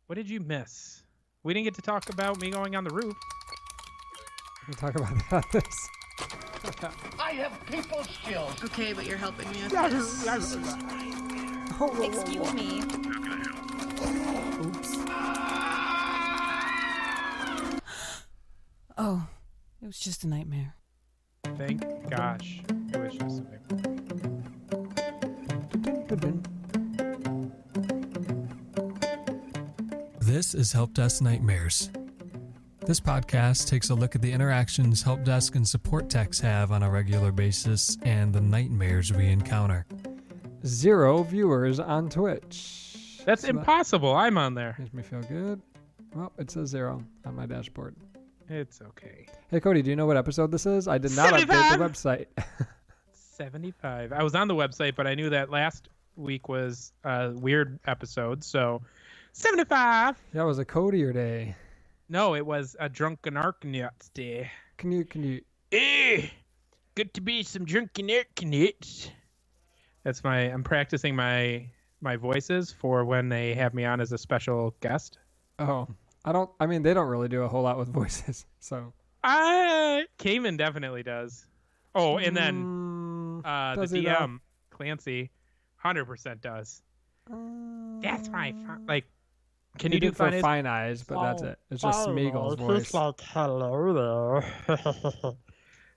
What did you miss? We didn't get to talk about me going on the roof. We'll talk about that on this. I have people skills. Okay, but you're helping me with this. Excuse me. Oops. Oh, it was just a nightmare. Thank gosh. It was just a big This is Help Desk Nightmares. This podcast takes a look at the interactions help desk and support techs have on a regular basis and the nightmares we encounter. 0 viewers on Twitch. That's So that impossible. I'm on there. makes me feel good. Well, it says 0 on my dashboard. It's okay. Hey, Cody, do you know what episode this is? I did not update the website. 75. I was on the website, but I knew that last week was a weird episode, so 75. That was a Codier day. No, it was a drunken Arcanauts day. Can you? Good to be some drunken Arcanauts. That's I'm practicing my voices for when they have me on as a special guest. Oh, I mean, they don't really do a whole lot with voices, so. Cayman definitely does. Oh, and then the does he though? DM, Clancy, 100% does. That's my like. Can you do for fine? Fine Eyes, but that's it. It's just Smeagol's voice. like hello there.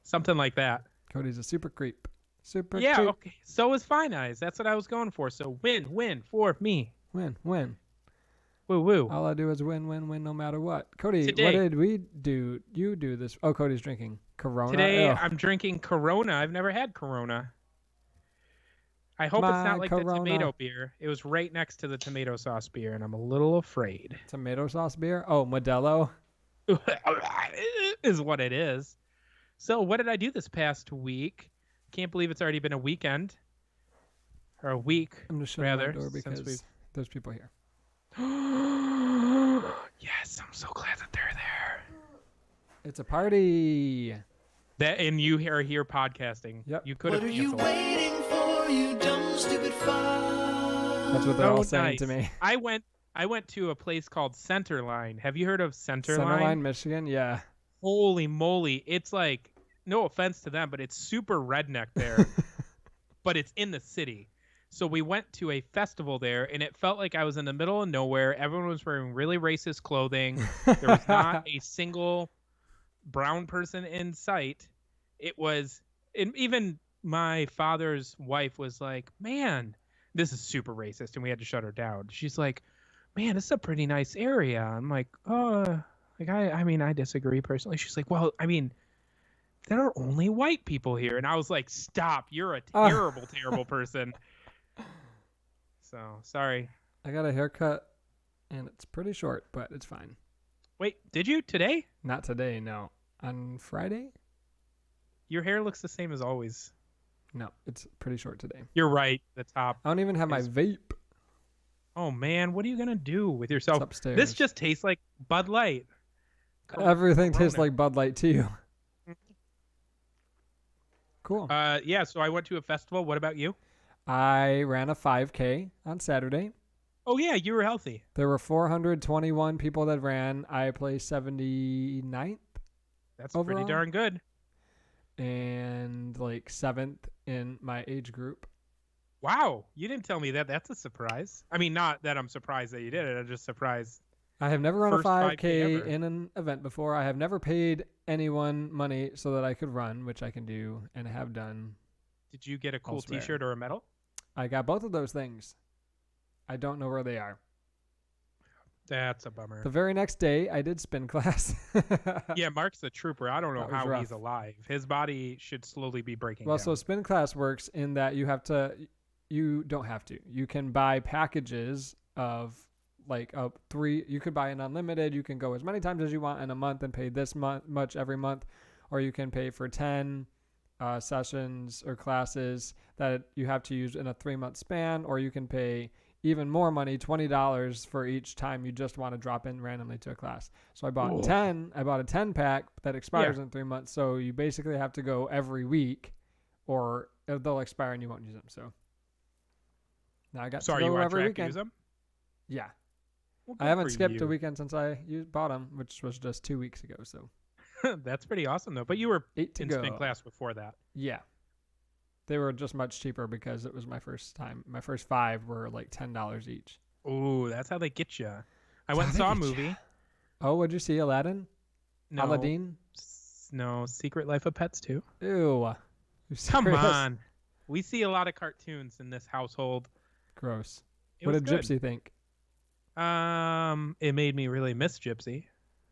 Something like that. Cody's a super creep. Super Yeah, creep. okay. So is Fine Eyes. That's what I was going for. So win for me. Win. Woo woo. All I do is win no matter what. Cody, Today- what did we do? You do this. Oh, Cody's drinking Corona. Today Ugh. I'm drinking Corona. I've never had Corona. I hope it's My not like Corona. the tomato beer. It was right next to the tomato sauce beer, and I'm a little afraid. Tomato sauce beer. Oh, Modelo. Is what it is. So what did I do this past week? Can't believe it's already been a weekend. Or a week, I'm just shutting rather. my door since because there's people here. Yes, I'm so glad that they're there. It's a party. That and you are here podcasting. Yep. You could have What are you canceled. waiting for, you dumb, stupid fuck? That's what they're all Oh, saying nice. to me. I went to a place called Centerline. Have you heard of Centerline? Centerline, Michigan. Yeah. Holy moly. It's like, no offense to them, but it's super redneck there. But it's in the city. So we went to a festival there, and it felt like I was in the middle of nowhere. Everyone was wearing really racist clothing. There was not a single brown person in sight. It was, and even my father's wife was like, man, this is super racist, and we had to shut her down. She's like, man, this is a pretty nice area. I'm like, oh, like I mean, I disagree personally. She's like, well, I mean, there are only white people here. And I was like, stop, you're a terrible, terrible person. So, sorry. I got a haircut, and it's pretty short, but it's fine. Wait, did you today? Not today, no. On Friday? Your hair looks the same as always. No, it's pretty short today. You're right. The top. I don't even have my Is- vape. Oh, man, what are you going to do with yourself? It's upstairs. This just tastes like Bud Light. Everything tastes Corona. like Bud Light to you. Cool. Yeah, so I went to a festival. What about you? I ran a 5K on Saturday. Oh, yeah, you were healthy. There were 421 people that ran. I placed 79th That's Overall? pretty darn good. and like 7th in my age group. Wow, you didn't tell me that. That's a surprise. I mean, not that I'm surprised that you did it. I'm just surprised. I have never run a First 5K 5K ever. in an event before. I have never paid anyone money so that I could run, which I can do and have done. Did you get a cool Elsewhere. T-shirt or a medal? I got both of those things. I don't know where they are. That's a bummer. The very next day, I did spin class. Yeah, Mark's a trooper. I don't know That was how rough. he's alive. His body should slowly be breaking Well, down. so spin class works in that you don't have to. You can buy packages of like 3. You could buy an unlimited. You can go as many times as you want in a month and pay this much every month, or you can pay for 10 sessions or classes that you have to use in a 3-month span, or you can pay even more money, $20 for each time you just want to drop in randomly to a class. So I bought 10. I bought a 10 pack that expires in 3 months. So you basically have to go every week, or they'll expire and you won't use them. So now I got Sorry, to you go want to every track weekend. use them? Yeah. Well, I good haven't for skipped a you. weekend since I bought them, which was just 2 weeks ago. So That's pretty awesome though. But you were 8 to in go. spin class before that. Yeah. They were just much cheaper because it was my first time. My first 5 were like $10 each. Ooh, that's how they get you. I how went and they saw a get ya. movie. Oh, what'd you see? Aladdin? No, Aladdin? No, Secret Life of Pets 2. Ew. You Come serious? on. We see a lot of cartoons in this household. Gross. It What was did good. Gypsy think? It made me really miss Gypsy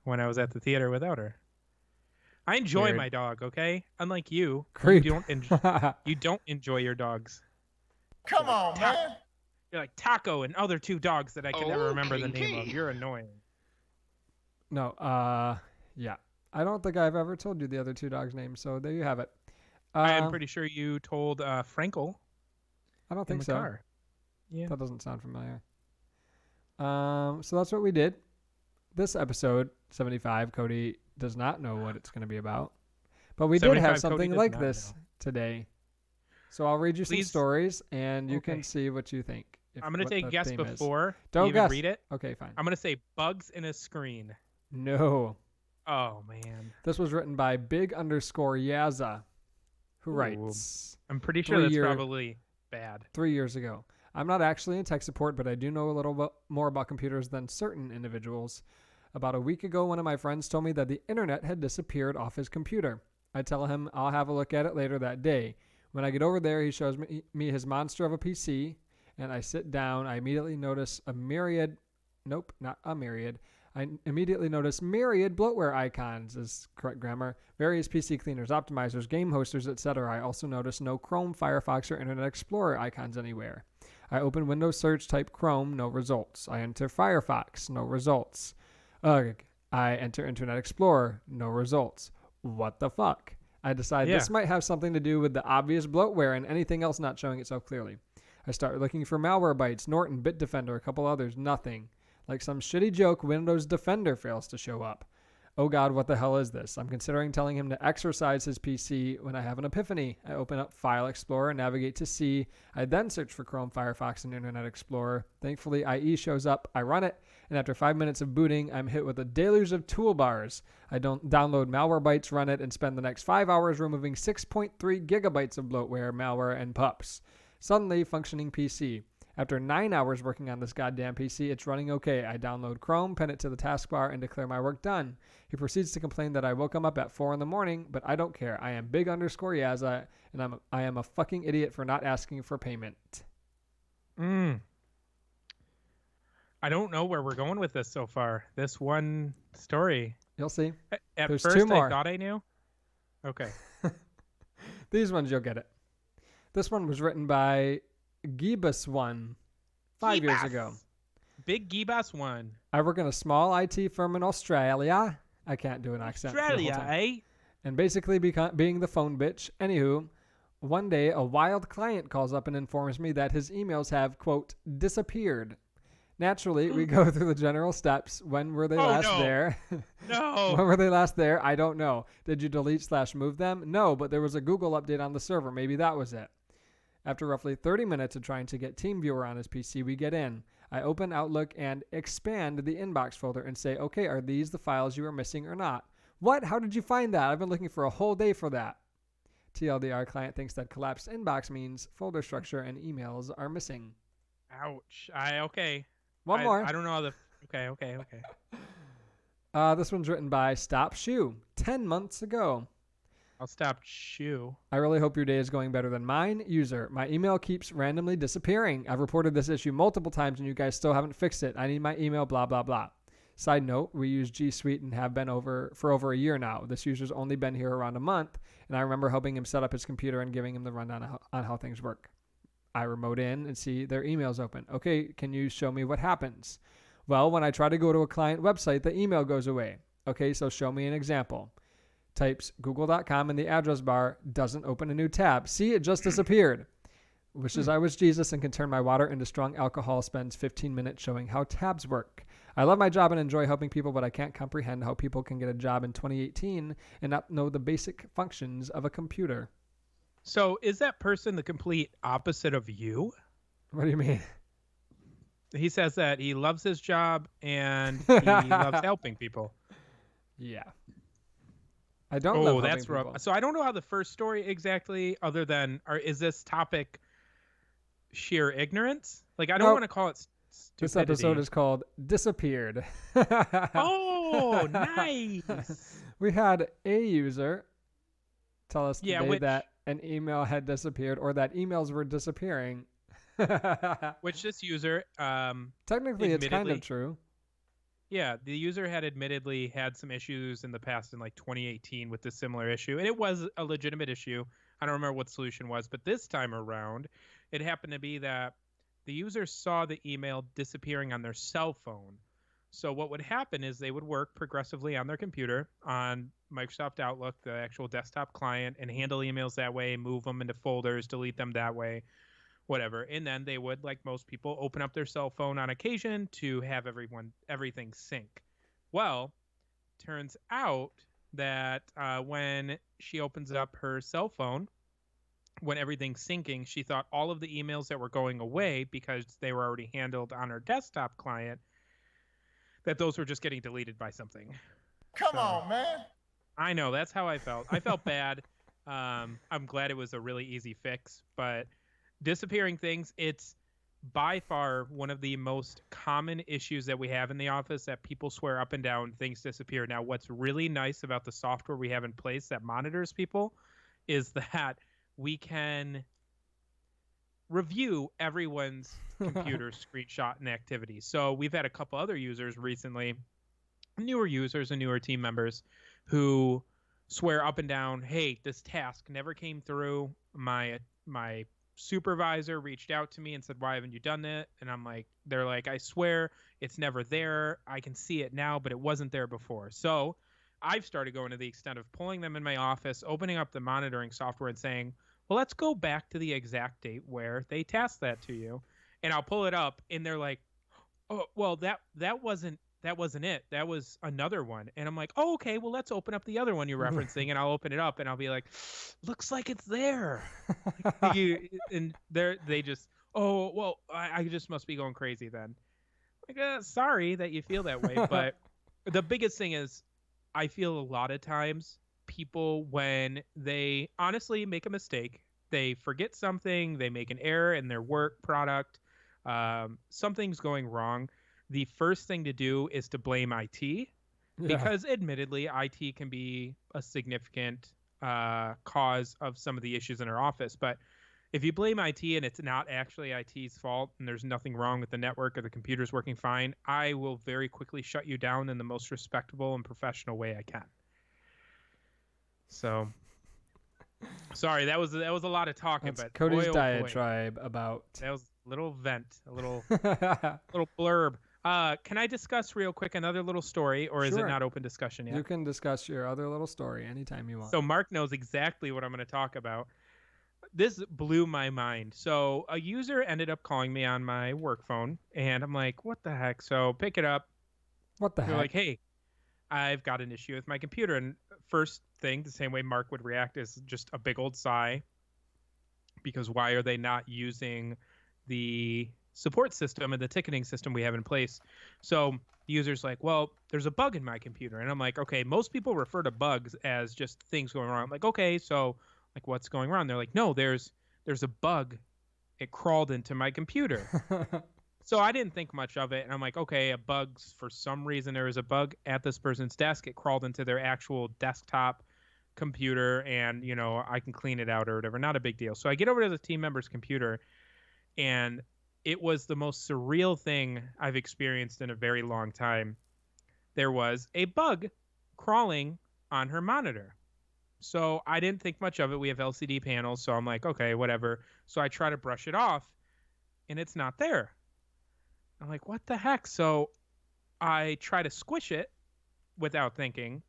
when I was at the theater without her. I enjoy Weird. my dog, okay? Unlike you, Creep. you don't enjoy your dogs. Come on, man. You're like Taco and other 2 dogs that I can never remember the name of. Okay. You're annoying. No, yeah. I don't think I've ever told you the other 2 dogs' names, so there you have it. I am pretty sure you told Frankel I don't in think the so. car. Yeah. That doesn't sound familiar. So that's what we did. This episode, 75, Cody does not know what it's going to be about. But we did 75, have Cody something does like not this know. today. So I'll read you some Please. stories, and you can Okay. see what you think. I'm going to take a guess before Don't you even guess. read it. Okay, fine. I'm going to say bugs in a screen. No. Oh, man. This was written by Big_Yaza, who Ooh. writes I'm pretty sure 3 that's year- probably bad. 3 years ago. I'm not actually in tech support, but I do know a little bit more about computers than certain individuals. About a week ago, one of my friends told me that the internet had disappeared off his computer. I tell him I'll have a look at it later that day. When I get over there, he shows me his monster of a PC, and I sit down. I immediately notice I immediately notice myriad bloatware icons, is correct grammar, various PC cleaners, optimizers, game hosters, etc. I also notice no Chrome, Firefox, or Internet Explorer icons anywhere. I open Windows search, type Chrome, no results. I enter Firefox, no results. Ugh. I enter Internet Explorer, no results. What the fuck? I decide this might have something to do with the obvious bloatware and anything else not showing itself clearly. I start looking for Malwarebytes, Norton, Bitdefender, a couple others, nothing. Like some shitty joke, Windows Defender fails to show up. Oh god, what the hell is this? I'm considering telling him to exercise his PC when I have an epiphany. I open up File Explorer, navigate to C. I then search for Chrome, Firefox, and Internet Explorer. Thankfully, IE shows up. I run it, and after 5 minutes of booting, I'm hit with a deluge of toolbars. I don't download Malwarebytes, run it, and spend the next 5 hours removing 6.3 gigabytes of bloatware, malware, and pups. Suddenly, functioning PC. After 9 hours working on this goddamn PC, it's running okay. I download Chrome, pin it to the taskbar, and declare my work done. He proceeds to complain that I woke him up at 4 in the morning, but I don't care. I am Big_Yaza, and I am a fucking idiot for not asking for payment. I don't know where we're going with this so far. This one story. You'll see. At There's first, 2 more. I thought I knew. Okay. These ones, you'll get it. This one was written by Gibas1 5 years ago. Big Gibas one. I work in a small IT firm in Australia. I can't do an accent. for the whole Australia, time. eh? And basically being the phone bitch. Anywho, one day a wild client calls up and informs me that his emails have, quote, disappeared. Naturally, we go through the general steps. When were they last no. there? No. When were they last there? I don't know. Did you delete/move them? No, but there was a Google update on the server. Maybe that was it. After roughly 30 minutes of trying to get TeamViewer on his PC, we get in. I open Outlook and expand the inbox folder and say, okay, are these the files you are missing or not? What? How did you find that? I've been looking for a whole day for that. TLDR client thinks that collapsed inbox means folder structure and emails are missing. Ouch. Okay. One more. I don't know how the. Okay. This one's written by Stop Shoe 10 months ago. I'll stop shoe. I really hope your day is going better than mine. User, my email keeps randomly disappearing. I've reported this issue multiple times and you guys still haven't fixed it. I need my email, blah, blah, blah. Side note, we use G Suite and have been for over a year now. This user's only been here around a month, and I remember helping him set up his computer and giving him the rundown on how things work. I remote in and see their emails open. Okay, can you show me what happens? Well, when I try to go to a client website, the email goes away. Okay, so show me an example. Types google.com in the address bar, doesn't open a new tab. See, it just disappeared. Wishes I was Jesus and can turn my water into strong alcohol, spends 15 minutes showing how tabs work. I love my job and enjoy helping people, but I can't comprehend how people can get a job in 2018 and not know the basic functions of a computer. So is that person the complete opposite of you? What do you mean? He says that he loves his job and he loves helping people. Yeah. I don't Oh, love that's helping rough. people. So I don't know how the first story exactly, other than, is this topic sheer ignorance? Like, I don't Nope. want to call it stupidity. This episode is called Disappeared. Oh, nice. We had a user tell us Yeah, today that an email had disappeared or that emails were disappearing. Which this user, Technically, it's kind admittedly- of true. yeah, the user had admittedly had some issues in the past in like 2018 with this similar issue, and it was a legitimate issue. I don't remember what the solution was, but this time around, it happened to be that the user saw the email disappearing on their cell phone. So what would happen is they would work progressively on their computer on Microsoft Outlook, the actual desktop client, and handle emails that way, move them into folders, delete them that way, whatever. And then they would, like most people, open up their cell phone on occasion to have everything sync. Well, turns out that when she opens up her cell phone, when everything's syncing, she thought all of the emails that were going away because they were already handled on her desktop client, that those were just getting deleted by something. Come on, man. I know, that's how I felt. I felt bad. I'm glad it was a really easy fix, but disappearing things, it's by far one of the most common issues that we have in the office, that people swear up and down things disappear. Now, what's really nice about the software we have in place that monitors people is that we can review everyone's computer screenshot and activity. So we've had a couple other users recently, newer users and newer team members, who swear up and down, hey, this task never came through. My supervisor reached out to me and said, why haven't you done it? And they're like, I swear it's never there. I can see it now, but it wasn't there before. So I've started going to the extent of pulling them in my office, opening up the monitoring software and saying, well, let's go back to the exact date where they tasked that to you. And I'll pull it up and they're like, oh, well, that wasn't it. That was another one. And I'm like, oh, okay, well, let's open up the other one you're referencing. And I'll open it up and I'll be like, looks like it's there. And they just, oh, well, I just must be going crazy then. Like, sorry that you feel that way. But the biggest thing is, I feel a lot of times people, when they honestly make a mistake, they forget something, they make an error in their work product, something's going wrong. The first thing to do is to blame IT, because admittedly, IT can be a significant cause of some of the issues in our office. But if you blame IT and it's not actually IT's fault and there's nothing wrong with the network or the computer's working fine, I will very quickly shut you down in the most respectable and professional way I can. So, sorry, that was a lot of talking. That's but Cody's boy, oh diatribe about. That was a little vent, a little blurb. Can I discuss real quick another little story, or is it Sure. not open discussion yet? You can discuss your other little story anytime you want. So Mark knows exactly what I'm going to talk about. This blew my mind. So a user ended up calling me on my work phone, and I'm like, what the heck? So pick it up. What the They're heck? like, hey, I've got an issue with my computer. And first thing, the same way Mark would react, is just a big old sigh. Because why are they not using the support system and the ticketing system we have in place? So the user's like, well, there's a bug in my computer. And I'm like, okay, most people refer to bugs as just things going wrong. I'm like, okay, so like what's going wrong? They're like, no, there's a bug. It crawled into my computer. So I didn't think much of it. And I'm like, okay, a bug's, for some reason, there was a bug at this person's desk. It crawled into their actual desktop computer, and, you know, I can clean it out or whatever. Not a big deal. So I get over to the team member's computer, and it was the most surreal thing I've experienced in a very long time. There was a bug crawling on her monitor. So I didn't think much of it. We have LCD panels, so I'm like, okay, whatever. So I try to brush it off, and it's not there. I'm like, what the heck? So I try to squish it without thinking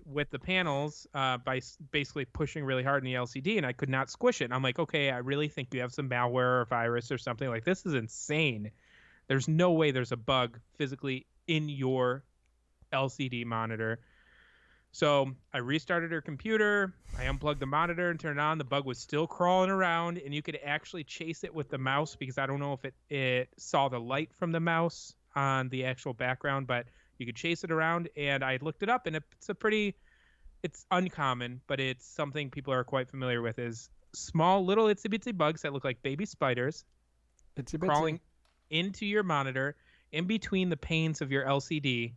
with the panels by basically pushing really hard in the LCD, and I could not squish it. And I'm like, okay, I really think you have some malware or virus or something. Like, this is insane. There's no way there's a bug physically in your LCD monitor. So I restarted her computer. I unplugged the monitor and turned it on. The bug was still crawling around, and you could actually chase it with the mouse because I don't know if it saw the light from the mouse on the actual background, but you could chase it around. And I looked it up, and it's uncommon, but it's something people are quite familiar with, is small little itsy bitsy bugs that look like baby spiders It's a bit crawling into your monitor in between the panes of your LCD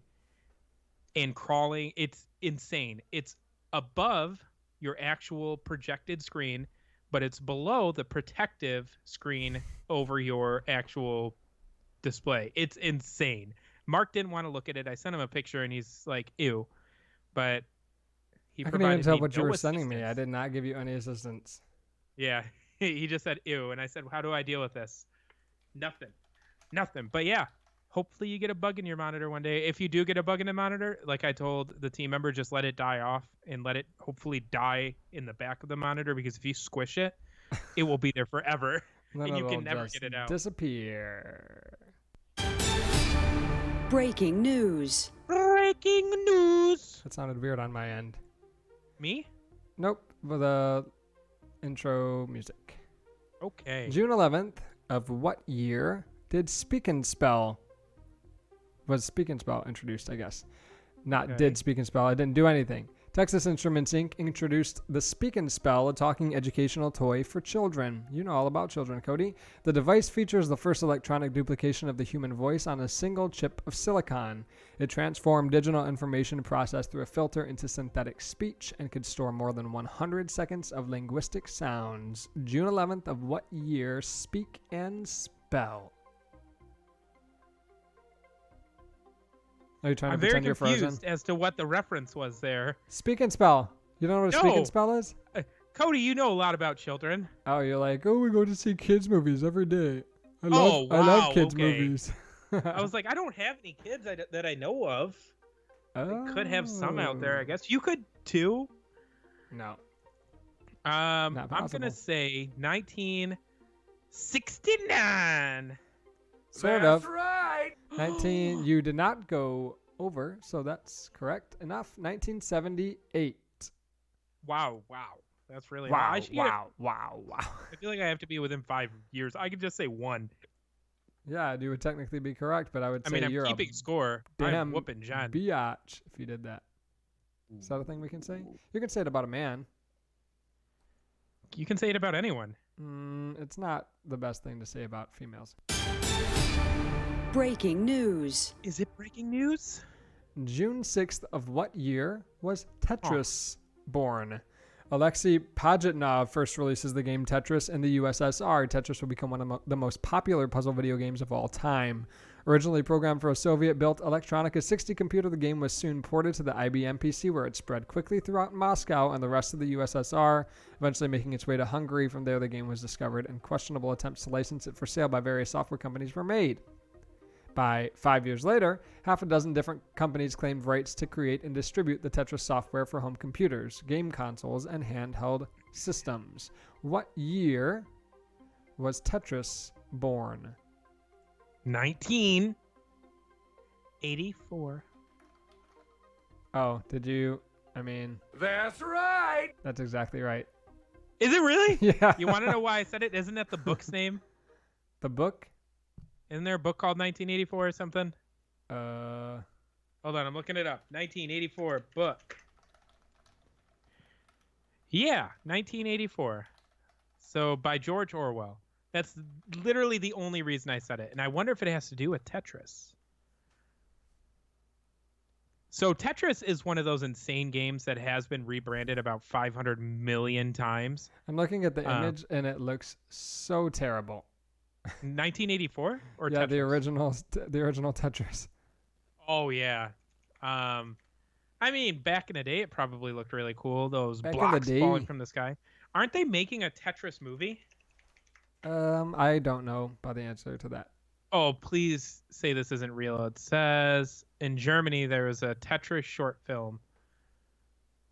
and crawling. It's insane. It's above your actual projected screen, but it's below the protective screen over your actual display. It's insane. Mark didn't want to look at it. I sent him a picture and he's like, ew. But he I couldn't even provided tell me what you no were sending me. I assistance. did not give you any assistance. Yeah. He just said ew, and I said, how do I deal with this? Nothing. But yeah, hopefully you get a bug in your monitor one day. If you do get a bug in the monitor, like I told the team member, just let it die off and let it hopefully die in the back of the monitor, because if you squish it, it will be there forever. Then And you it'll can never just get it out. disappear. Breaking news. Breaking news. That sounded weird on my end. Me? Nope, for the intro music. Okay. June 11th of what year did Speak and Spell? Was Speak and Spell introduced, I guess. Not Okay. did Speak and Spell. I didn't do anything. Texas Instruments Inc. introduced the Speak and Spell, a talking educational toy for children. You know all about children, Cody. The device features the first electronic duplication of the human voice on a single chip of silicon. It transformed digital information processed through a filter into synthetic speech and could store more than 100 seconds of linguistic sounds. June 11th of what year? Speak and Spell. Are you trying I'm to very pretend you're frozen? confused as to what the reference was there. Speak and Spell. You don't know what a Speak No. and Spell is? Cody, you know a lot about children. Oh, you're like, oh, we go to see kids movies every day. I Oh, love wow, kids okay. movies. I was like, I don't have any kids that I know of. oh. I could have some out there, I guess. You could too. No. I'm possible. gonna say 1969. Sort of. Right. 19. You did not go over, so that's correct enough. 1978. Wow, that's really Wow, high. wow. I feel like I have to be within 5 years. I could just say 1. Yeah, you would technically be correct, but I would I say mean, I'm you're keeping a score. damn I'm whooping John. biatch if you did that. Is that a thing we can say? You can say it about a man. You can say it about anyone. It's not the best thing to say about females. Breaking news. Is it breaking news? June 6th of what year was Tetris born? Alexei Pajitnov first releases the game Tetris in the USSR. Tetris will become one of the most popular puzzle video games of all time. Originally programmed for a Soviet-built Electronica 60 computer, the game was soon ported to the IBM PC, where it spread quickly throughout Moscow and the rest of the USSR, eventually making its way to Hungary. From there, the game was discovered, and questionable attempts to license it for sale by various software companies were made. By 5 years later, half a dozen different companies claimed rights to create and distribute the Tetris software for home computers, game consoles, and handheld systems. What year was Tetris born? 1984. Oh, did you? I mean, That's right. that's exactly right. Is it really? Yeah. You want to know why I said it? Isn't that the book's name? The book? Isn't there a book called 1984 or something? Uh, Hold on, I'm looking it up. 1984 book. Yeah, 1984. So by George Orwell. That's literally the only reason I said it. And I wonder if it has to do with Tetris. So Tetris is one of those insane games that has been rebranded about 500 million times. I'm looking at the image and it looks so terrible. 1984 or Yeah, Tetris? the original Tetris. Oh yeah. I mean, back in the day, it probably looked really cool. Those Back in the blocks day. falling from the sky. Aren't they making a Tetris movie? I don't know about the answer to that. Oh, please say this isn't real. It says in Germany there was a Tetris short film.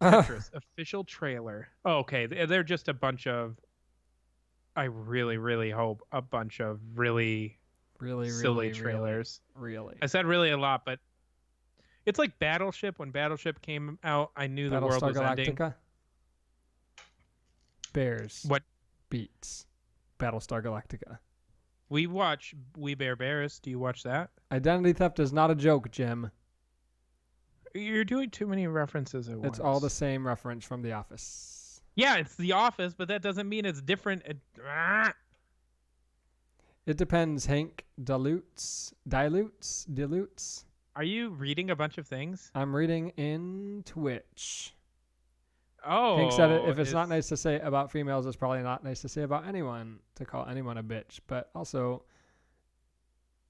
Tetris official trailer. Oh, okay, they're just a bunch of. I really, really hope a bunch of really Really, silly really, trailers. Really. I said really a lot, but It's like Battleship. When Battleship came out, I knew the world Battlestar was ending. Galactica. Bears. What? Beats Battlestar Galactica. We watch We Bare Bears. Do you watch that? Identity theft is not a joke, Jim. You're doing too many references at once. It's all the same reference from The Office. Yeah, it's The Office, but that doesn't mean it's different. It depends, Hank. Dilutes. Are you reading a bunch of things? I'm reading in Twitch. Oh. Hank said it, if it's not nice to say about females, it's probably not nice to say about anyone, to call anyone a bitch. But also,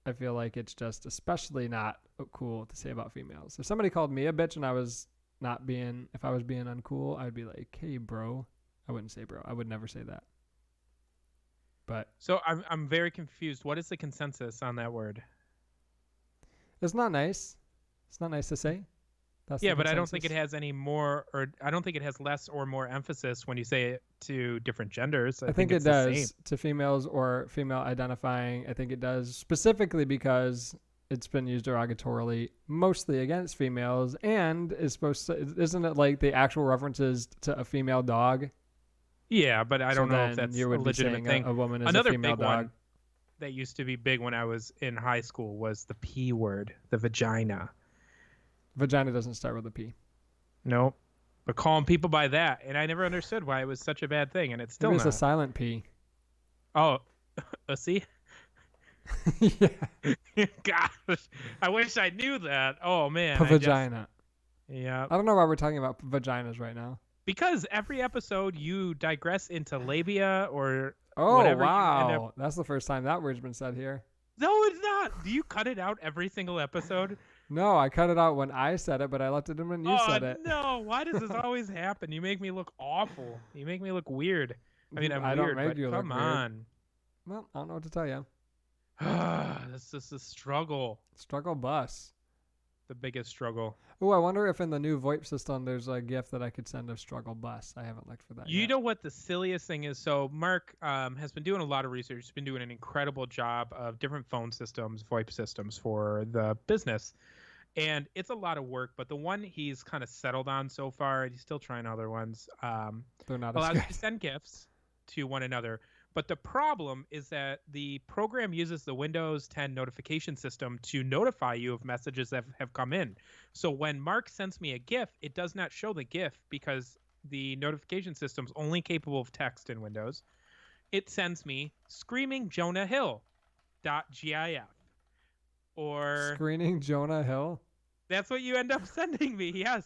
I feel like it's just especially not cool to say about females. If somebody called me a bitch and I was if I was being uncool, I'd be like, hey, bro. I wouldn't say bro. I would never say that. But So I'm very confused. What is the consensus on that word? it's not nice. It's not nice to say. That's the Yeah, but I don't think it consensus. has any more, or I don't think it has less or more emphasis when you say it to different genders. I think it it's the same. does to females or female identifying. I think it does specifically because it's been used derogatorily mostly against females and is supposed to, isn't it like the actual references to a female dog? Yeah, but I don't know if that's you a would be legitimate saying thing. a woman is Another a female big dog. one that used to be big when I was in high school was the P word, the vagina. Vagina doesn't start with a P. Nope. But calling people by that, and I never understood why it was such a bad thing, and it's still Maybe it's not. a silent P. Oh, see? Yeah. Gosh, I wish I knew that. Oh man, Vagina. Yeah, I don't know why we're talking about vaginas right now. because every episode you digress into labia or Oh, whatever you end wow. up- That's the first time that word's been said here. No, it's not. Do you cut it out every single episode? No, I cut it out when I said it, but I left it in when you said it. No, why does this always happen? You make me look awful. You make me look weird. I mean, I'm I don't weird, make but you look come weird. on. Well, I don't know what to tell you. This is a struggle. Struggle bus. The biggest struggle. Oh, I wonder if in the new VoIP system there's a gift that I could send of Struggle Bus. I haven't looked for that You yet. know what the silliest thing is? So Mark has been doing a lot of research. He's been doing an incredible job of different phone systems, VoIP systems for the business. And it's a lot of work, but the one he's kind of settled on so far, and he's still trying other ones, They're not as allows you good. to send gifts to one another. But the problem is that the program uses the Windows 10 notification system to notify you of messages that have come in. So when Mark sends me a GIF, it does not show the GIF because the notification system's only capable of text in Windows. It sends me screaming Jonah Hill .gif. Or Screening Jonah Hill? that's what you end up sending me, yes.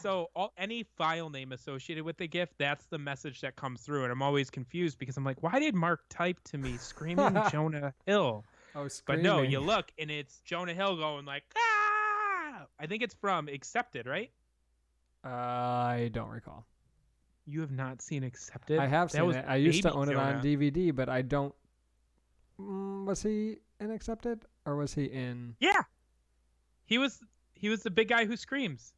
So any file name associated with the GIF, that's the message that comes through. And I'm always confused because I'm like, why did Mark type to me screaming Jonah Hill? Oh, But screaming. no, you look and it's Jonah Hill going like, ah! I think it's from Accepted, right? I don't recall. You have not seen Accepted? I have That seen was it. I used to baby own it on Jonah. DVD, but I don't. Was he in Accepted or was he in? Yeah. He was the big guy who screams.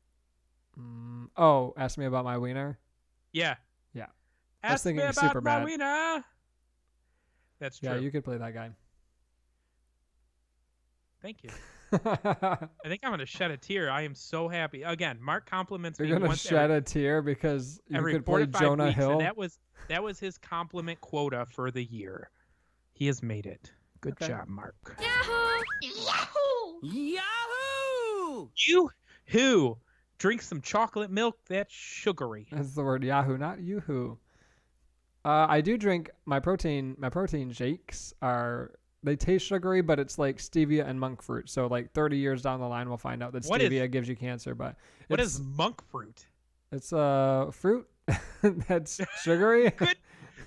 Oh, ask me about my wiener. Yeah. Yeah. I was Ask me thinking about Superbad. my wiener. That's true. Yeah, you could play that guy. Thank you. I think I'm gonna shed a tear. I am so happy. Again, Mark compliments me You're gonna once shed a tear because you every could 4 play to 5 Jonah weeks, Hill. and that was his compliment quota for the year. He has made it. Good Okay. job, Mark. Yahoo! You who drink some chocolate milk that's sugary. That's the word Yahoo, not Yoo-hoo. I do drink my protein. My protein shakes they taste sugary, but it's like stevia and monk fruit. So like 30 years down the line, we'll find out that What is- stevia gives you cancer. But What it's, is monk fruit? It's a fruit that's sugary. Good,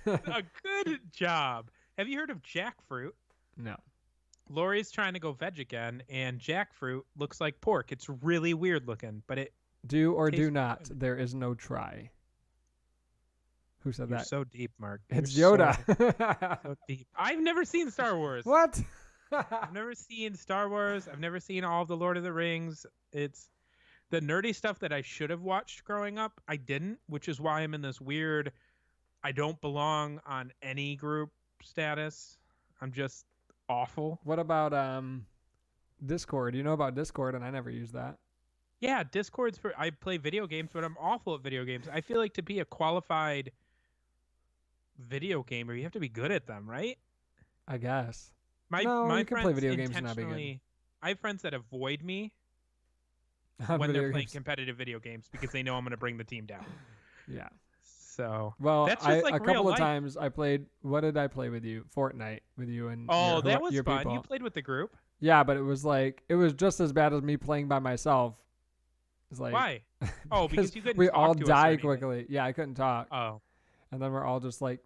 a good job. Have you heard of jackfruit? No. Lori's trying to go veg again, and jackfruit looks like pork. It's really weird looking, but it Do or do Tastes not. There is no try. Who said you're that? so deep, Mark. It's You're Yoda. So deep. I've never seen Star Wars. What? I've never seen Star Wars. I've never seen all of the Lord of the Rings. It's the nerdy stuff that I should have watched growing up. I didn't, which is why I'm in this weird I don't belong on any group status. I'm just awful. What about Discord? You know about Discord, and I never use that. Yeah, Discord's for I play video games, but I'm awful at video games. I feel like to be a qualified video gamer, you have to be good at them, right? I guess. My No, my you can friends play video games and not be good. intentionally, I have friends that avoid me On when video they're playing games. competitive video games because they know I'm going to bring the team down. Yeah. So Well, that's just like a couple real of life. times I played. What did I play with you? Fortnite with you and Oh, your, that was your fun. people. You played with the group. Yeah, but it was just as bad as me playing by myself. It's like Why? Oh, because you couldn't we talk all to us or die anything. quickly. Yeah, I couldn't talk, Oh, and then we're all just like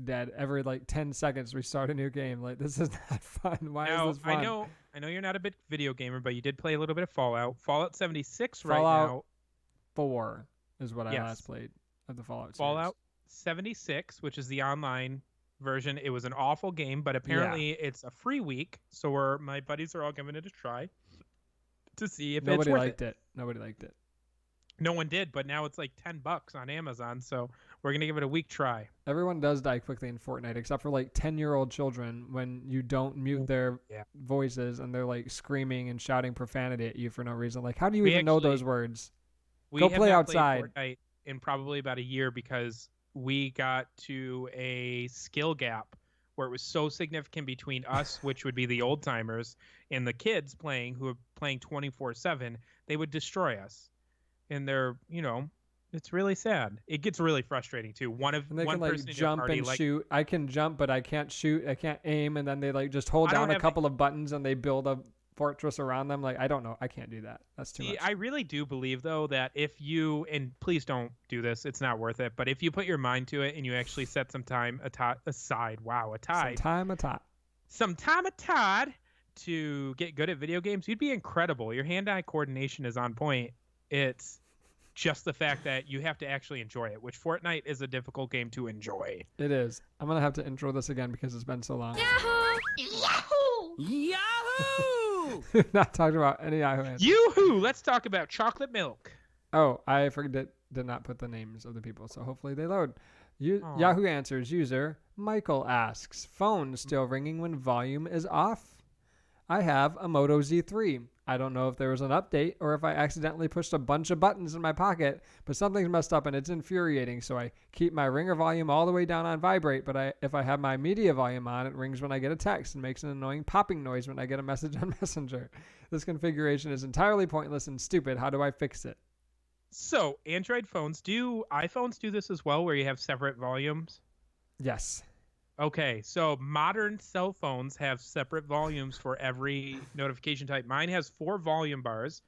dead every like 10 seconds. We start a new game. Like this is not fun. Why now is this fun? I know you're not a big video gamer, but you did play a little bit of Fallout. Fallout 76 Fallout right now. 4 is what I Yes. last played of the Fallout series. Fallout 76, which is the online version. It was an awful game, but apparently it's a free week, so my buddies are all giving it a try to see if Nobody it's worth liked it. Nobody liked it. No one did, but now it's like $10 on Amazon, so we're gonna give it a week try. Everyone does die quickly in Fortnite, except for like 10-year-old children when you don't mute their Yeah. voices and they're like screaming and shouting profanity at you for no reason. Like, how do you We even know actually- those words? We Go have play not played outside. Fortnite in probably about a year because we got to a skill gap where it was so significant between us, which would be the old timers, and the kids playing who are playing 24/7. They would destroy us, and it's really sad. It gets really frustrating too. And they one can like person in your jump party, and like, shoot. I can jump, but I can't shoot. I can't aim. And then they like just hold I don't down a have- couple of buttons and they build a fortress around them. Like, I don't know. I can't do that. That's too See, much. I really do believe though that if you, and please don't do this, it's not worth it. But if you put your mind to it and you actually set some time aside, some time aside to get good at video games, you'd be incredible. Your hand-eye coordination is on point. It's just the fact that you have to actually enjoy it, which Fortnite is a difficult game to enjoy. It is. I'm gonna have to intro this again because it's been so long. Yahoo! Not talking about any Yahoo answers. Yoo-hoo! Let's talk about chocolate milk. Oh, I did not put the names of the people, so hopefully they load. Aw. Yahoo Answers user Michael asks, phone still ringing when volume is off? I have a Moto Z3. I don't know if there was an update or if I accidentally pushed a bunch of buttons in my pocket, but something's messed up and it's infuriating, so I keep my ringer volume all the way down on vibrate, but if I have my media volume on, it rings when I get a text and makes an annoying popping noise when I get a message on Messenger. This configuration is entirely pointless and stupid. How do I fix it? So, Android phones, iPhones do this as well, where you have separate volumes? Yes. Okay, so modern cell phones have separate volumes for every notification type. Mine has 4 volume bars.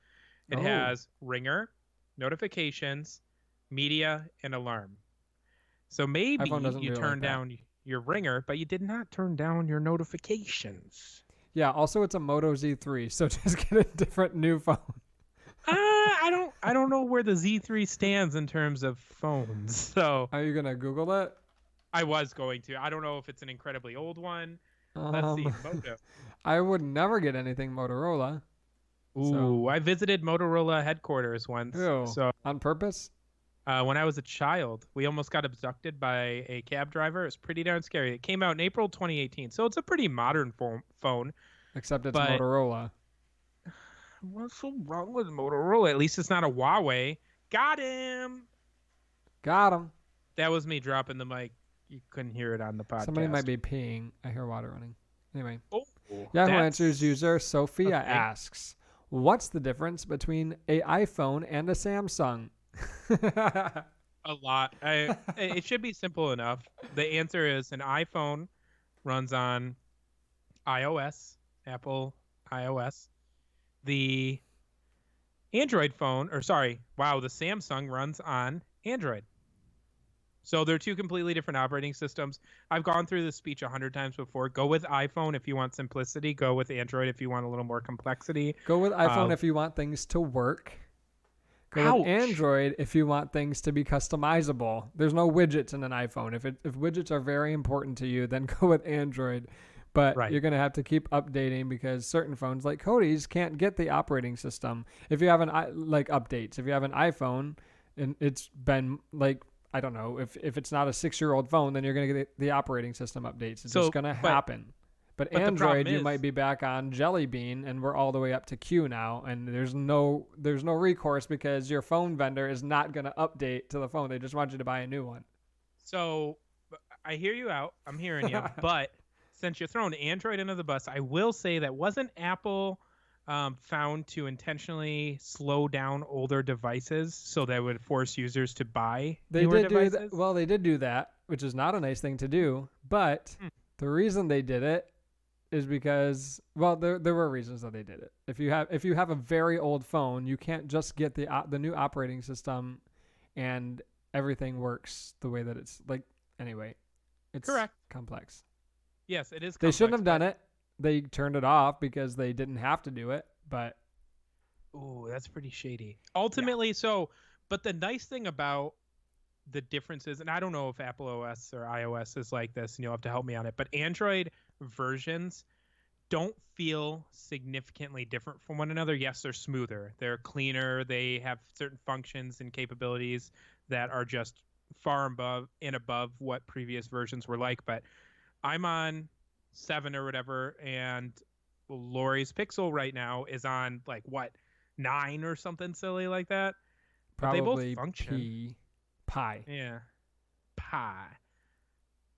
It Oh. has ringer, notifications, media, and alarm. So maybe iPhone doesn't you do it turn like that. down your ringer, but you did not turn down your notifications. Yeah, also it's a Moto Z3, so just get a different new phone. I don't know where the Z3 stands in terms of phones. So Are you going to Google it? I was going to. I don't know if it's an incredibly old one. Let's see. Moto. I would never get anything Motorola. Ooh, I visited Motorola headquarters once. Ew. So On purpose? when I was a child, we almost got abducted by a cab driver. It was pretty darn scary. It came out in April 2018, so it's a pretty modern phone. Except it's But- Motorola. What's so wrong with Motorola? At least it's not a Huawei. Got him. Got him. That was me dropping the mic. You couldn't hear it on the podcast. Somebody might be peeing. I hear water running. Anyway. Oh, Yahoo that's Answers user Sophia okay. asks, what's the difference between a iPhone and a Samsung? a lot. It should be simple enough. The answer is an iPhone runs on iOS, Apple iOS. The Android phone, the Samsung runs on Android. So they're 2 completely different operating systems. I've gone through this speech 100 times before. Go with iPhone if you want simplicity. Go with Android if you want a little more complexity. Go with iPhone if you want things to work. Go Ouch. with Android if you want things to be customizable. There's no widgets in an iPhone. If widgets are very important to you, then go with Android. But Right. you're going to have to keep updating because certain phones like Cody's can't get the operating system. If you have updates, if you have an iPhone and it's been I don't know, if it's not a 6-year-old phone, then you're going to get the operating system updates. It's So, just going to but- happen But But the problem Android, you is- might be back on Jelly Bean, and we're all the way up to Q now, and there's no recourse because your phone vendor is not going to update to the phone. They just want you to buy a new one. So I hear you out. I'm hearing you. But since you're throwing Android under the bus, I will say that wasn't Apple found to intentionally slow down older devices so that would force users to buy They newer did do devices? that. Well, they did do that, which is not a nice thing to do. But the reason they did it is because, well, there were reasons that they did it. If you have a very old phone, you can't just get the new operating system, and everything works the way that it's like. Anyway, it's Correct. complex. Yes, it is. They shouldn't have done complex, it. They turned it off because they didn't have to do it. But but- Ooh, that's pretty shady. Ultimately, but the nice thing about the differences, and I don't know if Apple OS or iOS is like this, and you'll have to help me on it, but Android versions don't feel significantly different from one another. Yes, they're smoother, they're cleaner, they have certain functions and capabilities that are just far above what previous versions were like. But I'm on 7 or whatever, and Lori's Pixel right now is on like what, 9 or something silly like that. But they probably both function. Pi. Yeah. Pi.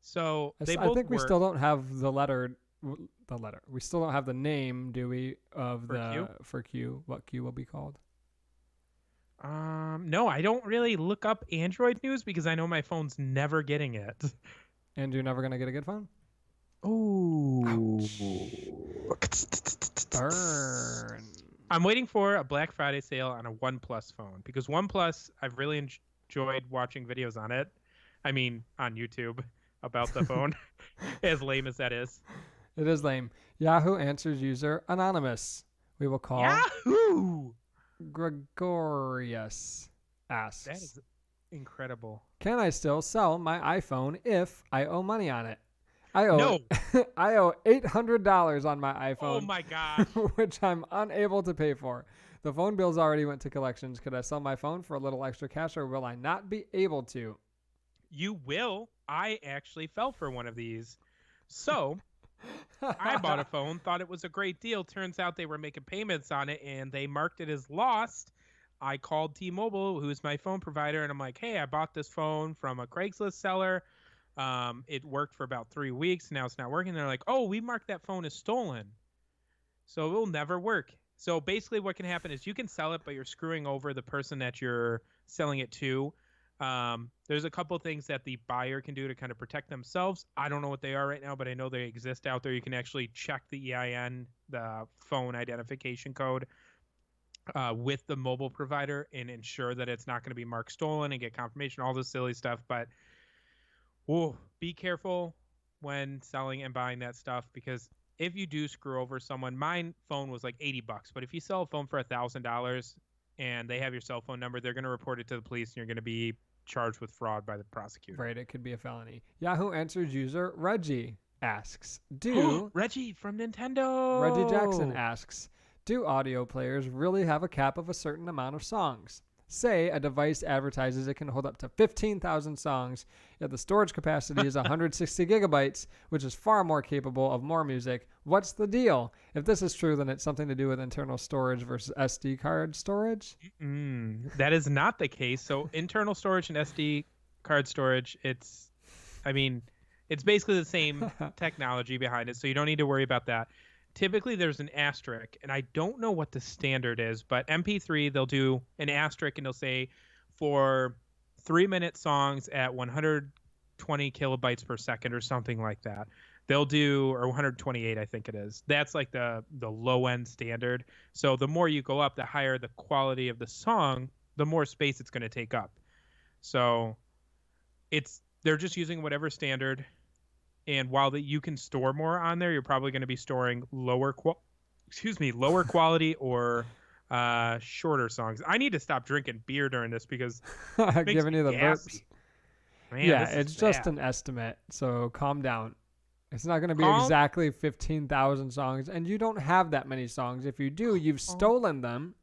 So I they s- both I think we work. still don't have the letter. We still don't have the name, do we? Of For Q? for Q. What Q will be called? No, I don't really look up Android news because I know my phone's never getting it. And you're never gonna get a good phone. Ooh. Burn. I'm waiting for a Black Friday sale on a OnePlus phone because OnePlus, I've really enjoyed watching videos on it. I mean, on YouTube about the phone, as lame as that is. It is lame. Yahoo Answers user anonymous. We will call Yahoo! Gregorius. Asks, That is incredible. can I still sell my iPhone if I owe money on it? I owe No. I owe $800 on my iPhone. Oh my gosh. which I'm unable to pay for. The phone bills already went to collections. Could I sell my phone for a little extra cash, or will I not be able to? You will. I actually fell for one of these. So I bought a phone, thought it was a great deal. Turns out they were making payments on it and they marked it as lost. I called T-Mobile, who's my phone provider, and I'm like, hey, I bought this phone from a Craigslist seller. It worked for about 3 weeks. Now it's not working. They're like, oh, we marked that phone as stolen. So it will never work. So basically what can happen is you can sell it, but you're screwing over the person that you're selling it to. There's a couple things that the buyer can do to kind of protect themselves. I don't know what they are right now, but I know they exist out there. You can actually check the EIN, the phone identification code, with the mobile provider and ensure that it's not going to be marked stolen and get confirmation, all this silly stuff. But be careful when selling and buying that stuff, because if you do screw over someone, mine phone was like $80, but if you sell a phone for $1,000 and they have your cell phone number, they're going to report it to the police and you're going to be charged with fraud by the prosecutor. Right, it could be a felony. Yahoo Answers user Reggie asks, do Reggie from Nintendo. Reggie Jackson asks, do audio players really have a cap of a certain amount of songs? Say a device advertises it can hold up to 15,000 songs, yet the storage capacity is 160 gigabytes, which is far more capable of more music. What's the deal? If this is true, then it's something to do with internal storage versus SD card storage. That is not the case. So internal storage and SD card storage, it's basically the same technology behind it, so you don't need to worry about that. Typically there's an asterisk, and I don't know what the standard is, but MP3, they'll do an asterisk and they'll say for 3-minute songs at 120 kilobytes per second or something like that. They'll do, or 128, I think it is. That's like the low end standard. So the more you go up, the higher the quality of the song, the more space it's going to take up. So they're just using whatever standard. And while you can store more on there, you're probably going to be storing lower quality or shorter songs. I need to stop drinking beer during this because it makes Giving me you the gassy. burps. Man, Yeah, this is it's just bad. an estimate, so calm down. It's not going to be Calm- exactly 15,000 songs, and you don't have that many songs. If you do, you've stolen them,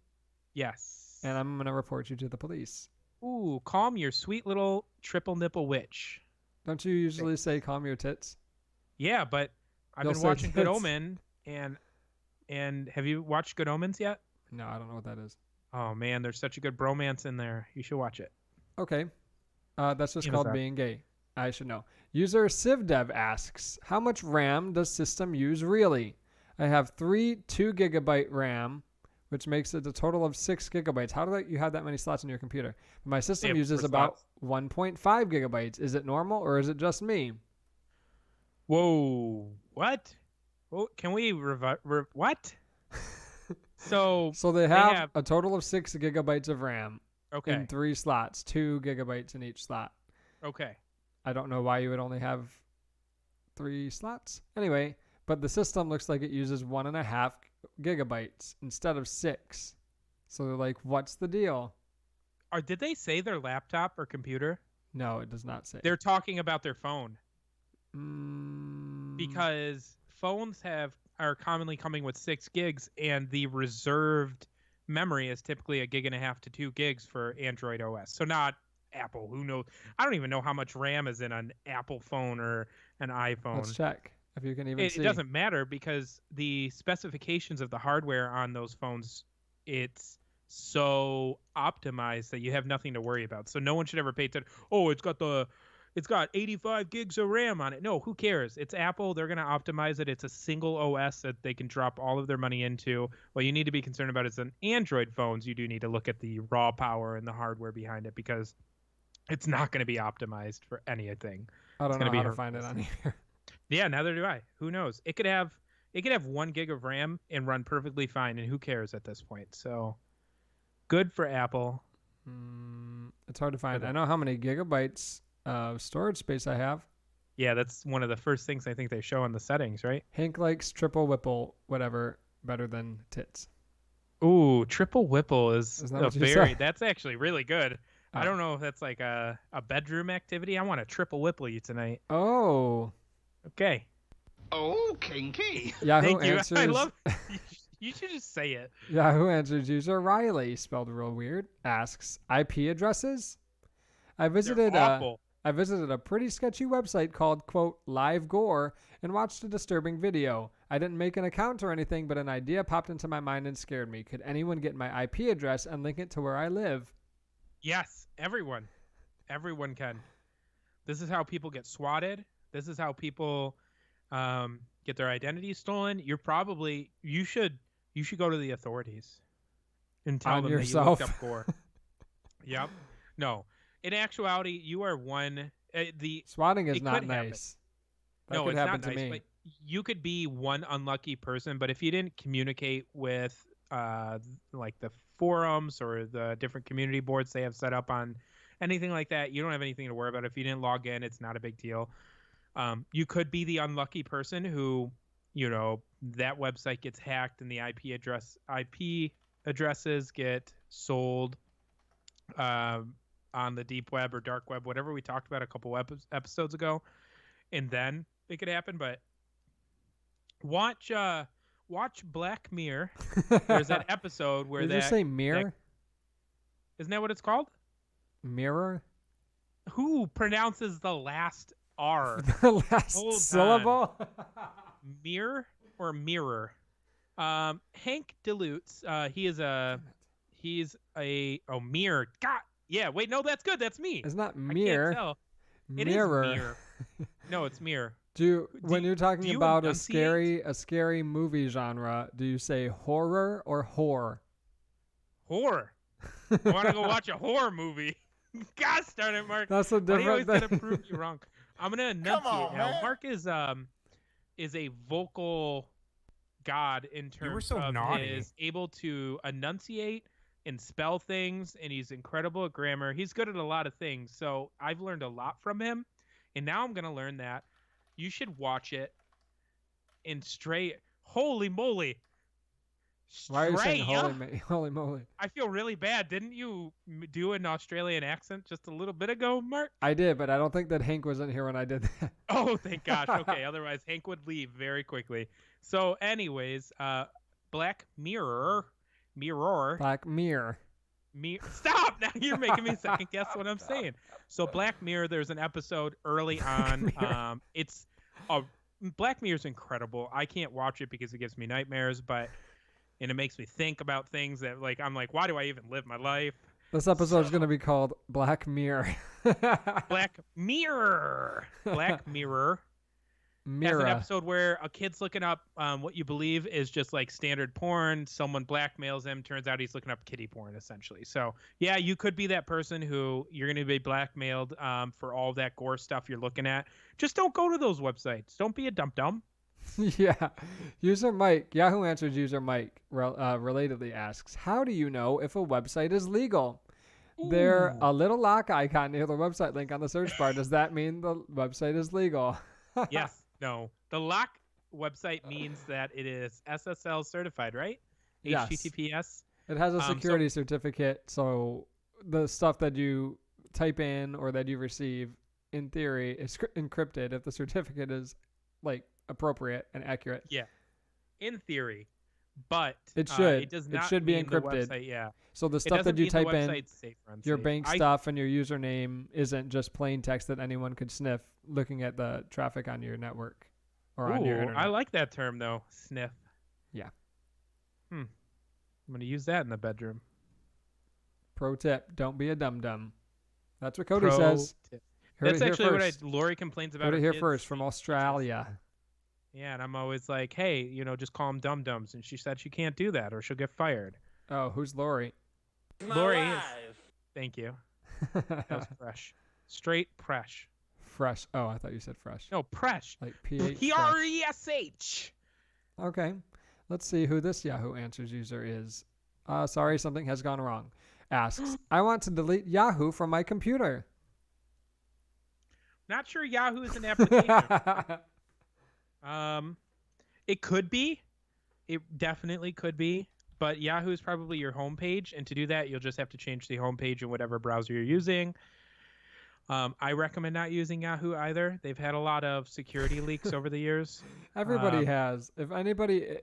Yes. and I'm going to report you to the police. Ooh, calm your sweet little triple nipple witch. Don't you usually say calm your tits? Yeah, but I've You'll been say watching Good tits. Omen, and have you watched Good Omens yet? No, I don't know what that is. Oh man, there's such a good bromance in there. You should watch it. Okay. That's just called Amazon. being gay. I should know. User CivDev asks, how much RAM does system use really? I have 3 2 GB RAM, which makes it a total of 6 GB. How do you have that many slots in your computer? My system have uses 4 about 1.5 GB. Is it normal or is it just me? Whoa, what? Oh, can we what? So So they have, have- a total of 6 GB of RAM okay, in 3 slots, 2 GB in each slot. okay. I don't know why you would only have 3 slots. Anyway, but the system looks like it uses 1.5 GB instead of 6. So they're like, what's the deal? Did they say their laptop or computer? No, it does not say. They're talking about their phone Mm, because phones are commonly coming with 6 gigs, and the reserved memory is typically 1.5 gigs to 2 gigs for Android OS. So not Apple. Who knows? I don't even know how much RAM is in an Apple phone or an iPhone. let's check if you can even It see. doesn't matter because the specifications of the hardware on those phones, it's so optimized that you have nothing to worry about. So no one should ever pay attention. Oh, it's got 85 gigs of RAM on it. No, who cares? It's Apple. They're going to optimize it. It's a single OS that they can drop all of their money into. What you need to be concerned about is on Android phones, you do need to look at the raw power and the hardware behind it because it's not going to be optimized for anything. I don't know gonna be how to hard. find it on here. Yeah, neither do I. Who knows? It could have 1 gig of RAM and run perfectly fine, and who cares at this point? So good for Apple. It's hard to find. Good. I know how many gigabytes of storage space I have. Yeah, that's one of the first things I think they show in the settings, right? Hank likes triple whipple, whatever, better than tits. Ooh, triple whipple is Isn't that a what you very. said? That's actually really good. Oh. I don't know if that's like a bedroom activity. I want to triple whipple you tonight. Oh, Okay. Oh, kinky. Yahoo Thank you. Answers. I love. You should just say it. Yahoo Answers user Riley, spelled real weird, asks IP addresses. I visited They're awful. I visited a pretty sketchy website called, quote, Live Gore and watched a disturbing video. I didn't make an account or anything, but an idea popped into my mind and scared me. Could anyone get my IP address and link it to where I live? Yes, everyone can. This is how people get swatted. This is how people get their identity stolen. You should go to the authorities and tell On them yourself. that you looked up Gore. Yep. No. In actuality, you are one. Swatting is It not could happen. nice. That No, could it's happen not to nice. me. But you could be one unlucky person. But if you didn't communicate with like the forums or the different community boards they have set up on anything like that, you don't have anything to worry about. If you didn't log in, it's not a big deal. You could be the unlucky person who, that website gets hacked and the IP addresses get sold on the deep web or dark web, whatever we talked about a couple episodes ago, and then it could happen. But watch Black Mirror. There's that episode where Did you say mirror? isn't that what it's called? Mirror? Who pronounces the last R? The last Hold on. syllable? Mirror or mirror? Hank Dilutes. He's a mirror. God, yeah. Wait, no, that's good. That's me. It's not I can't mirror. tell. It is Mirror. mirror. No, it's mirror. When you're do talking you about enunciate? a scary movie genre, do you say horror or whore? Horror. I want to go watch a horror movie. God darn it, Mark. That's a Why do you always different gotta thing. prove you wrong? I'm gonna enunciate on, now. man. Mark is a vocal god in terms were so of naughty. his able to enunciate and spell things, and he's incredible at grammar. He's good at a lot of things, so I've learned a lot from him, and now I'm gonna learn that. You should watch it in straight. Holy moly! Why are you saying Straight- holy moly? I feel really bad. Didn't you do an Australian accent just a little bit ago, Mark? I did, but I don't think that Hank was in here when I did that. Oh, thank gosh. Okay, otherwise Hank would leave very quickly. So, anyways, Black Mirror. Black Mirror. Stop! Now you're making me second guess what I'm saying. So, Black Mirror. There's an episode early on. It's Black Mirror's incredible. I can't watch it because it gives me nightmares, and it makes me think about things that like I'm like, why do I even live my life? This episode is going to be called Black Mirror. Black Mirror. Black Mirror. Has an Mirror. episode where a kid's looking up what you believe is just like standard porn. Someone blackmails him. Turns out he's looking up kiddie porn, essentially. So, yeah, you could be that person who you're going to be blackmailed for all that gore stuff you're looking at. Just don't go to those websites. Don't be a dum-dum. Yeah. User Mike, Yahoo Answers user Mike relatedly asks, how do you know if a website is legal? There a little lock icon near the website link on the search bar. Does that mean the website is legal? Yes. No. The lock website means that it is SSL certified, right? Yes. HTTPS. It has a security certificate, so the stuff that you type in or that you receive, in theory, is encrypted if the certificate is like appropriate and accurate. Yeah. In theory. But It should. It does It not should be mean encrypted. The website, yeah. So the It stuff doesn't that you mean the type in, website's safe or your unsafe. bank stuff and your username isn't just plain text that anyone could sniff looking at the traffic on your network or on your Ooh, internet. I like that term though. Sniff. Yeah. I'm gonna use that in the bedroom. Pro tip: don't be a dum dum. That's what Cody Pro says. tip. Heard That's it here actually first. what Lori complains about. Heard it her here kids first from being Australia. teachers. Yeah, and I'm always like, hey, just call them dum dums, and she said she can't do that or she'll get fired. Oh, who's Lori? Lori is. Thank you. That was fresh. Straight fresh. Fresh. Oh, I thought you said fresh. No, presh. Like PH. Presh. Okay. Let's see who this Yahoo Answers user is. Sorry, something has gone wrong. Asks, I want to delete Yahoo from my computer. Not sure Yahoo is an application. It could be. It definitely could be. But Yahoo is probably your homepage, and to do that, you'll just have to change the homepage in whatever browser you're using. I recommend not using Yahoo either. They've had a lot of security leaks over the years. Everybody has. If anybody,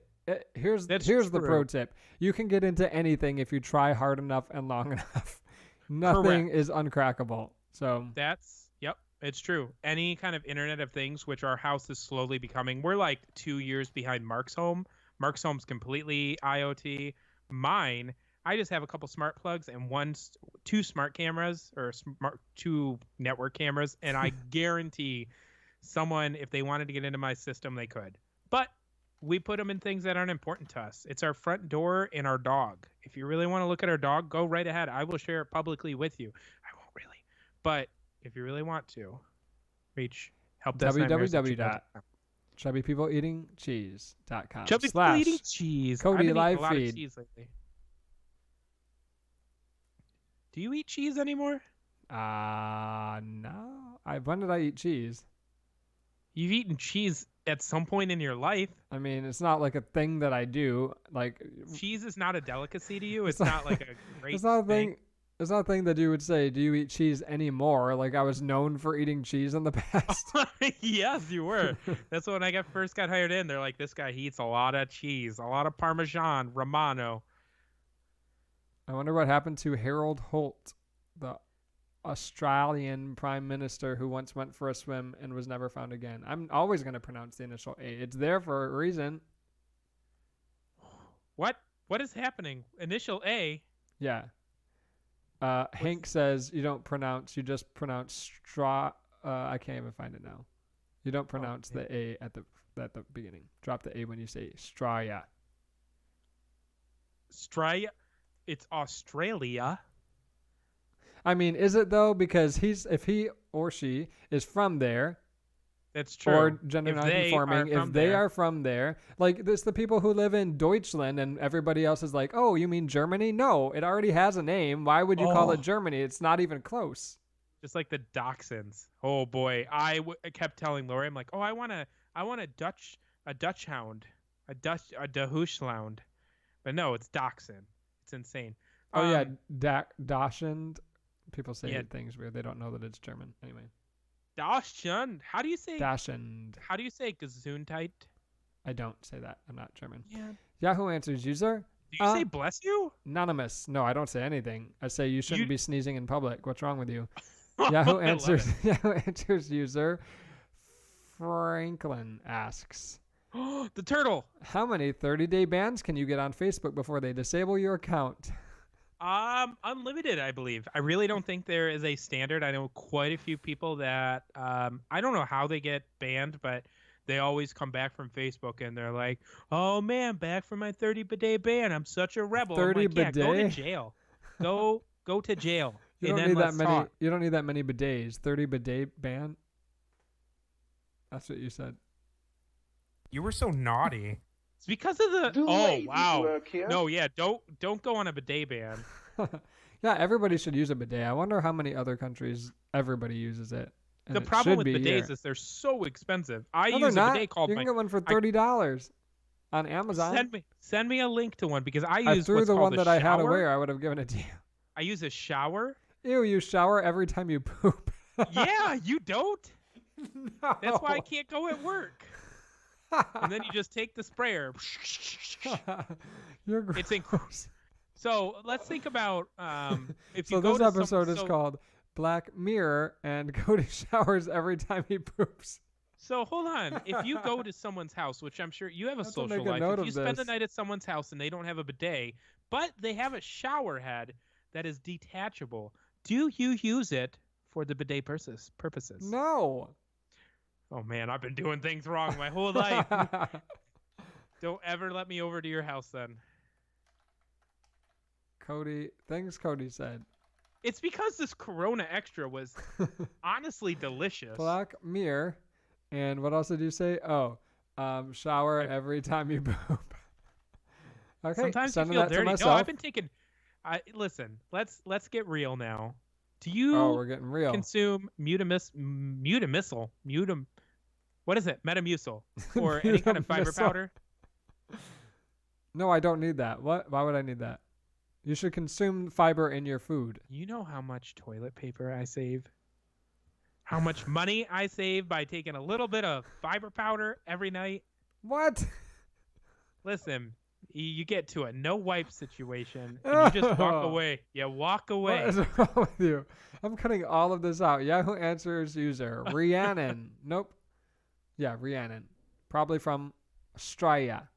here's the That's pro true. tip: you can get into anything if you try hard enough and long enough. Nothing is uncrackable. So Yep, it's true. Any kind of Internet of Things, which our house is slowly becoming. We're like 2 years behind Mark's home. Mark's home's completely IoT. Mine, I just have a couple smart plugs and two smart cameras or two network cameras, and I guarantee someone, if they wanted to get into my system, they could. But we put them in things that aren't important to us. It's our front door and our dog. If you really want to look at our dog, go right ahead. I will share it publicly with you. I won't really, but if you really want to, reach www.chubbypeopleeatingcheese.com. Chubby people eating cheese. Cody I've been eating live a lot feed. of cheese lately. Do you eat cheese anymore? No. When did I eat cheese? You've eaten cheese at some point in your life. I mean, it's not like a thing that I do. Like Cheese is not a delicacy to you. It's It's not like a great it's not a thing. It's not a thing that you would say, do you eat cheese anymore? Like I was known for eating cheese in the past. Yes, you were. That's when I first got hired in. They're like, this guy, he eats a lot of cheese, a lot of Parmesan, Romano. I wonder what happened to Harold Holt, the Australian Prime Minister who once went for a swim and was never found again. I'm always going to pronounce the initial A. It's there for a reason. What? What is happening? Initial A. Yeah. Hank says you don't pronounce, you just pronounce straw. I can't even find it now. You don't pronounce the A at the beginning. Drop the A when you say Straya. Straya. It's Australia. I mean, is it though? Because if he or she is from there, That's true. or gender If they non-conforming, are if from they there. are from there, like this, the people who live in Deutschland and everybody else is like, oh, you mean Germany? No, it already has a name. Why would you call it Germany? It's not even close. Just like the Dachshunds. Oh boy, I kept telling Lori, I'm like, oh, I want a Dutch hound, a Dachshund, but no, it's Dachshund. It's insane. Oh yeah, Dachshund. People say yeah. things weird. They don't know that it's German. Anyway, Dachshund. How do you say? Dachshund. How do you say Gesundheit? I don't say that. I'm not German. Yeah. Yahoo Answers user. Do you say bless you? Anonymous. No, I don't say anything. I say you shouldn't be sneezing in public. What's wrong with you? I Yahoo love Answers. it. Yahoo Answers user. Franklin asks, The turtle. how many 30-day bans can you get on Facebook before they disable your account? Unlimited, I believe. I really don't think there is a standard. I know quite a few people that I don't know how they get banned, but they always come back from Facebook and they're like, "Oh man, back from my 30-day ban. I'm such a rebel." 30 I'm like, yeah, go to bidet? jail. Go to jail. You and don't then need that let's many. talk. You don't need that many bidets. 30 bidet ban. That's what you said. You were so naughty. It's because of the Do oh ladies wow. work here? No, yeah, don't go on a bidet ban. Yeah, everybody should use a bidet. I wonder how many other countries everybody uses it. And The it problem should with be bidets here. is they're so expensive. I No, they're use a not. bidet called You my can get one for $30 on Amazon. send me a link to one because I I use threw what's the called one a that I had shower. away, or I would have given it to you. I use a shower. Ew, you shower every time you poop. Yeah, you don't. No. That's why I can't go at work. And then you just take the sprayer. You're gross. It's So let's think about if you So go this to some- episode is so- called Black Mirror, and Cody showers every time he poops. So hold on. If you go to someone's house, which I'm sure you have a have to social make a life, note if you of spend the this. night at someone's house and they don't have a bidet, but they have a shower head that is detachable, do you use it for the bidet purposes? No. Oh man, I've been doing things wrong my whole life. Don't ever let me over to your house then. Things Cody said. It's because this Corona Extra was honestly delicious. Black Mirror, and what else did you say? Oh, shower every time you poop. Okay, Sometimes you sending feel that to dirty. No, myself. I've been taking. Listen, let's get real now. Do you Oh, we're getting real. consume what is it? Metamucil or any kind of fiber Metamucil. powder? No, I don't need that. What? Why would I need that? You should consume fiber in your food. You know how much toilet paper I save? How much money I save by taking a little bit of fiber powder every night? What? Listen, you get to a no wipe situation and you just walk Oh. away. You walk What away. is wrong with you? I'm cutting all of this out. Yahoo Answers user Rhiannon. Nope. Yeah, Rhiannon. Probably from Australia.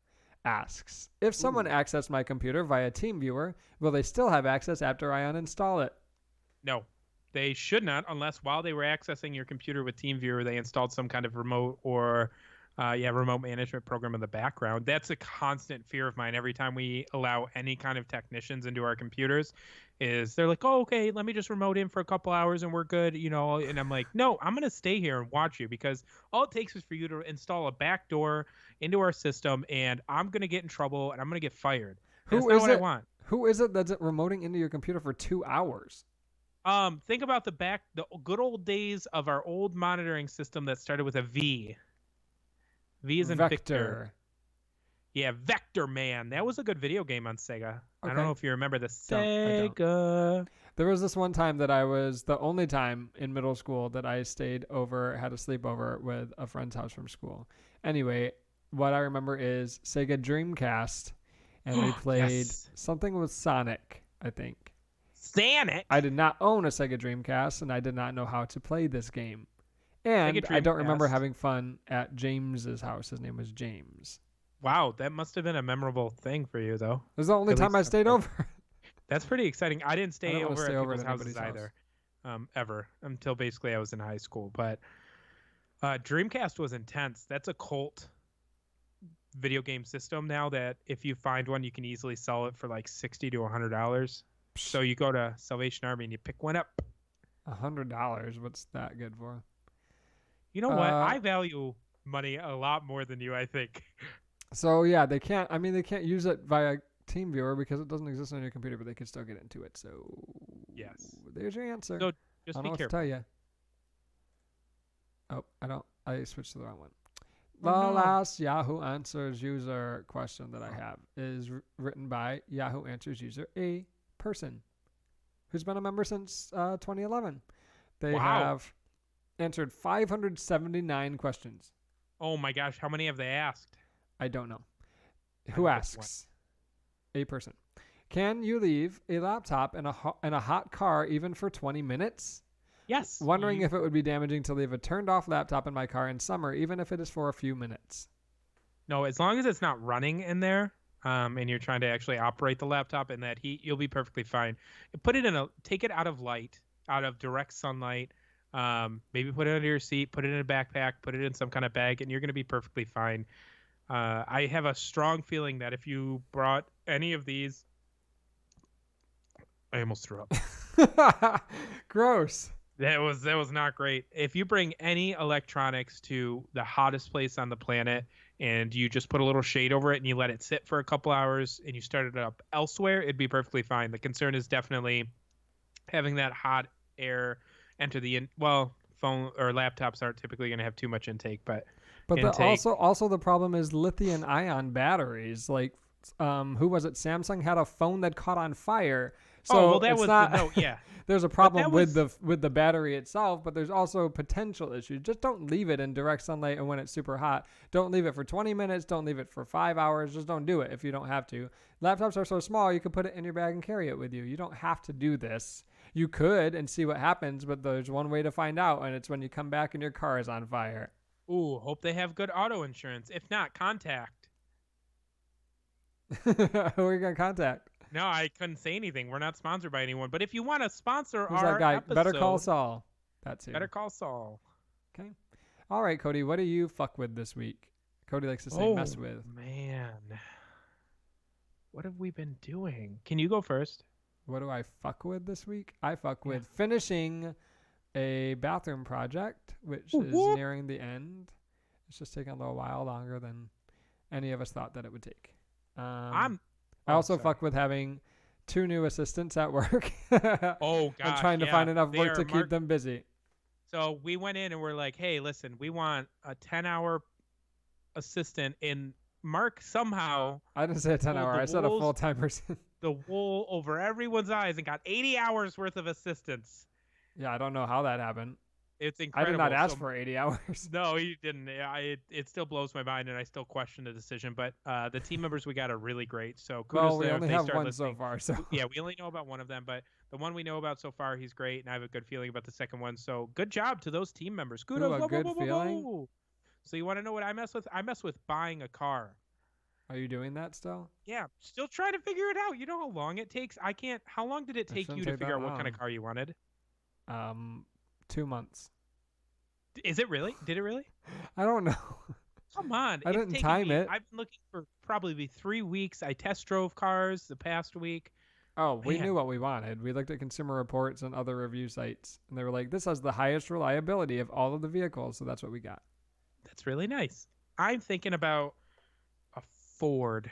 Asks, if someone accessed my computer via TeamViewer, will they still have access after I uninstall it? No, they should not, unless while they were accessing your computer with TeamViewer, they installed some kind of remote or remote management program in the background. That's a constant fear of mine every time we allow any kind of technicians into our computers. Is they're like, oh, okay, let me just remote in for a couple hours and we're good, and I'm like, no, I'm gonna stay here and watch you because all it takes is for you to install a backdoor into our system, and I'm gonna get in trouble and I'm gonna get fired. That's not what I want. Who is it that's remoting into your computer for 2 hours? Think about the good old days of our old monitoring system that started with a V. V is in Victor. Yeah, Vector Man. That was a good video game on Sega. I Okay. don't know if you remember the I don't. Sega. There was this one time that I was the only time in middle school that I stayed over, had a sleepover with a friend's house from school. Anyway, what I remember is Sega Dreamcast, and we played Yes. something with Sonic, I think. Sonic. I did not own a Sega Dreamcast, and I did not know how to play this game. And Sega I don't remember Dreamcast. having fun at James's house. His name was James. Wow, that must have been a memorable thing for you, though. It was the only At time I least- stayed over. That's pretty exciting. I didn't I stay don't wanna over stay at over people's at houses anybody's either, ever, until basically I was in high school. But Dreamcast was intense. That's a cult video game system now that if you find one, you can easily sell it for like $60 to $100. So you go to Salvation Army and you pick one up. $100. What's that good for? You know what? Uh, I value money a lot more than you, I think. So yeah, they can't use it via TeamViewer because it doesn't exist on your computer, but they can still get into it. So Yes. there's your answer. So I just don't be know what to careful. tell you. Oh, I switched to the wrong one. Oh, The no. last Yahoo Answers user question that I have is written by Yahoo Answers user a person who's been a member since 2011. They Wow. have answered 579 questions. Oh my gosh, how many have they asked? I don't know. I Who guess asks? A person. Can you leave a laptop in a hot car even for 20 minutes? Yes. Wondering if it would be damaging to leave a turned off laptop in my car in summer, even if it is for a few minutes. No, as long as it's not running in there, and you're trying to actually operate the laptop in that heat, you'll be perfectly fine. Take it out of light, out of direct sunlight. Maybe put it under your seat, put it in a backpack, put it in some kind of bag, and you're going to be perfectly fine. I have a strong feeling that if you brought any of these, I almost threw up. Gross. That was not great. If you bring any electronics to the hottest place on the planet and you just put a little shade over it and you let it sit for a couple hours and you start it up elsewhere, it'd be perfectly fine. The concern is definitely having that hot air enter phone or laptops aren't typically going to have too much intake, but also the problem is lithium ion batteries. Like, who was it? Samsung had a phone that caught on fire. So there's a problem with the battery itself, but there's also potential issues. Just don't leave it in direct sunlight and when it's super hot. Don't leave it for 20 minutes. Don't leave it for 5 hours. Just don't do it if you don't have to. Laptops are so small, you can put it in your bag and carry it with you. You don't have to do this. You could and see what happens, but there's one way to find out, and it's when you come back and your car is on fire. Ooh, hope they have good auto insurance. If not, contact. Who are you going to contact? No, I couldn't say anything. We're not sponsored by anyone. But if you want to sponsor Who's our that guy? episode, Better Call Saul. That's who. Better Call Saul. Okay. All right, Cody, what do you fuck with this week? Cody likes to say mess with. Man. What have we been doing? Can you go first? What do I fuck with this week? I fuck with finishing a bathroom project, which is nearing the end. It's just taking a little while longer than any of us thought that it would take. I also fuck with having 2 new assistants at work. Oh, gosh. And trying to find enough work to keep them busy. So we went in and we're like, hey, listen, we want a 10-hour assistant. And Mark somehow... I didn't say a 10-hour. I said a full-time person. The wool over everyone's eyes and got 80 hours worth of assistance. Yeah, I don't know how that happened. It's incredible. I did not ask for 80 hours. No, you didn't. It still blows my mind, and I still question the decision. But the team members we got are really great. So kudos we there. only have one so far. So yeah, we only know about one of them, but the one we know about so far, he's great, and I have a good feeling about the second one. So good job to those team members. Kudos. Ooh, a good feeling. So you want to know what I mess with? I mess with buying a car. Are you doing that still? Yeah, still trying to figure it out. You know how long it takes? I can't. How long did it take you to figure out what kind of car you wanted? 2 months. Is it really? Did it really? I don't know. Come on. I didn't time it. I've been looking for probably 3 weeks. I test drove cars the past week. Oh, we knew what we wanted. We looked at Consumer Reports and other review sites, and they were like, this has the highest reliability of all of the vehicles, so that's what we got. That's really nice. I'm thinking about a Ford.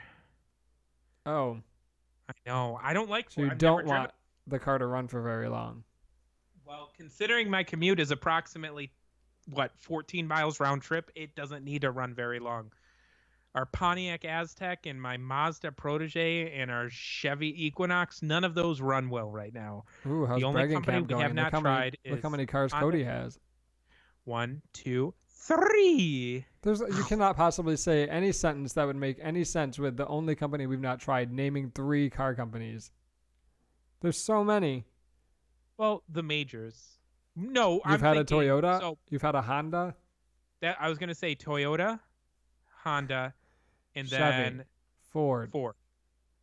Oh. I know. I don't like Ford. So you don't want the car to run for very long. Well, considering my commute is approximately 14 miles round trip, it doesn't need to run very long. Our Pontiac Aztek and my Mazda Protege and our Chevy Equinox, none of those run well right now. Ooh, how's the only bragging company camp we going? have not tried is look how many cars Cody has. 1, 2, 3. You cannot possibly say any sentence that would make any sense with the only company we've not tried naming 3 car companies. There's so many. Well, the majors. No, You've had a Toyota? So you've had a Honda? I was going to say Toyota, Honda, and Chevy, then Ford.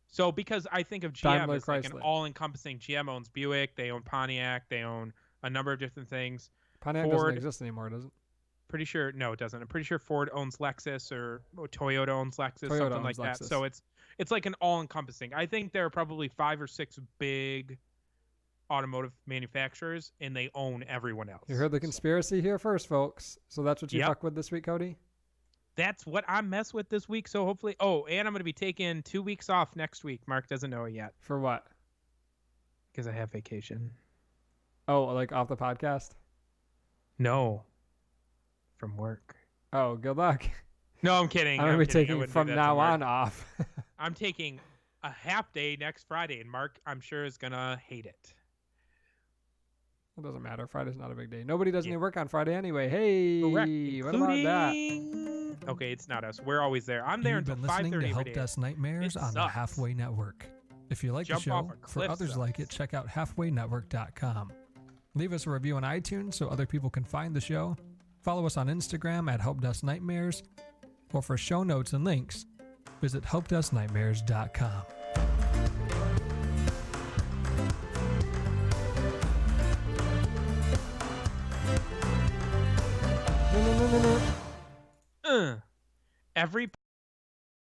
So because I think of GM Daimler, as like an all-encompassing. GM owns Buick, they own Pontiac, they own a number of different things. Pontiac doesn't exist anymore, does it? Pretty sure, no, it doesn't. I'm pretty sure Ford owns Lexus or Toyota owns Lexus, something like that. So it's like an all-encompassing. I think there are probably 5 or 6 big automotive manufacturers, and they own everyone else. You heard the conspiracy here first, folks. So that's what you fuck with this week, Cody? That's what I mess with this week. So hopefully, and I'm going to be taking 2 weeks off next week. Mark doesn't know it yet. For what? Because I have vacation. Oh, like off the podcast? No. From work. Oh, good luck. No, I'm kidding. I'm going to be taking from now on off. I'm taking a half day next Friday, and Mark, I'm sure, is going to hate it. It doesn't matter. Friday's not a big day. Nobody does any work on Friday anyway. Hey, correct. What about that? Okay, it's not us. We're always there. I'm there until 5:30 every day. You've been listening to Help Desk Nightmares on the Halfway Network. If you like the show, for others like it, check out halfwaynetwork.com. Leave us a review on iTunes so other people can find the show. Follow us on Instagram at Help Desk Nightmares. Or for show notes and links, visit helpdesknightmares.com. Every